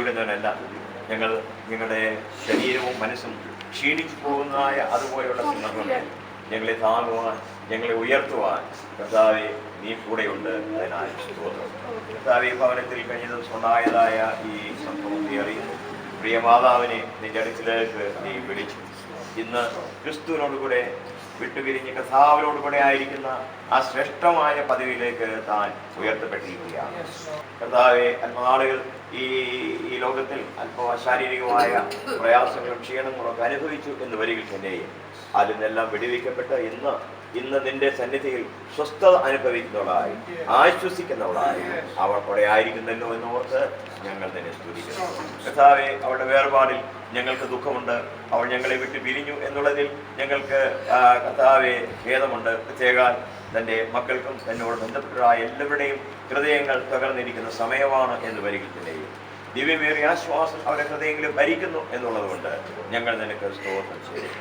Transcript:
കൈവിടുന്നവനല്ല. ഞങ്ങളുടെ ശരീരവും മനസ്സും ക്ഷീണിച്ചു പോകുന്നതായ അതുപോലെയുള്ള സന്ദർഭങ്ങളിൽ ഞങ്ങളെ താങ്ങുവാൻ, ഞങ്ങളെ ഉയർത്തുവാൻ കർത്താവെ നീ കൂടെയുണ്ട്. അതിനായി സ്തോത്രം. കർത്താവെ, ഭവനത്തിൽ കഴിഞ്ഞ ദിവസം ഉണ്ടായതായ ഈ സംഭവം നീ അറിയുന്നു. പ്രിയ മാതാവിനെ നിന്റെ അടുക്കിലേക്ക് നീ വിളിച്ചു. ഇന്ന് ക്രിസ്തുവിനോടുകൂടെ വിട്ടുപിരിഞ്ഞ് കർത്താവിനോടുകൂടെ ആയിരിക്കുന്ന ആ ശ്രേഷ്ഠമായ പദവിയിലേക്ക് താൻ ഉയർത്തപ്പെട്ടിരിക്കുകയാണ്. കർത്താവെ, അല്പനാളുകൾ ഈ ലോകത്തിൽ അല്പ ശാരീരികമായ പ്രയാസങ്ങളും ക്ഷീണങ്ങളും ഒക്കെ അനുഭവിച്ചു എന്ന് വരികിൽ തന്നെയും അതിൽ നിന്നെല്ലാം വിടുവിക്കപ്പെട്ട് ഇന്ന് നിന്റെ സന്നിധിയിൽ സ്വസ്ഥത അനുഭവിക്കുന്നവളായി, ആശ്വസിക്കുന്നവളായി അവൾ അവിടെ ആയിരിക്കുന്നല്ലോ എന്നോർത്ത് ഞങ്ങൾ നിന്നെ സ്തുതിക്കുന്നു. കർത്താവെ, അവളുടെ വേർപാടിൽ ഞങ്ങൾക്ക് ദുഃഖമുണ്ട്. അവൾ ഞങ്ങളെ വിട്ട് പിരിഞ്ഞു എന്നുള്ളതിൽ ഞങ്ങൾക്ക് കർത്താവെ ഖേദമുണ്ട്. പ്രത്യേകം തൻ്റെ മക്കൾക്കും തന്നോട് ബന്ധപ്പെട്ടതായ എല്ലാവരുടെയും ഹൃദയങ്ങൾ തകർന്നിരിക്കുന്ന സമയമാണ് എന്ന് വരികിൽ തന്നെയും ദിവ്യമേറിയ ആശ്വാസം അവരുടെ ഹൃദയങ്ങളിൽ ഭരിക്കുന്നു എന്നുള്ളത് കൊണ്ട് ഞങ്ങൾ നിനക്ക് സ്തോത്രം ചെയ്യും.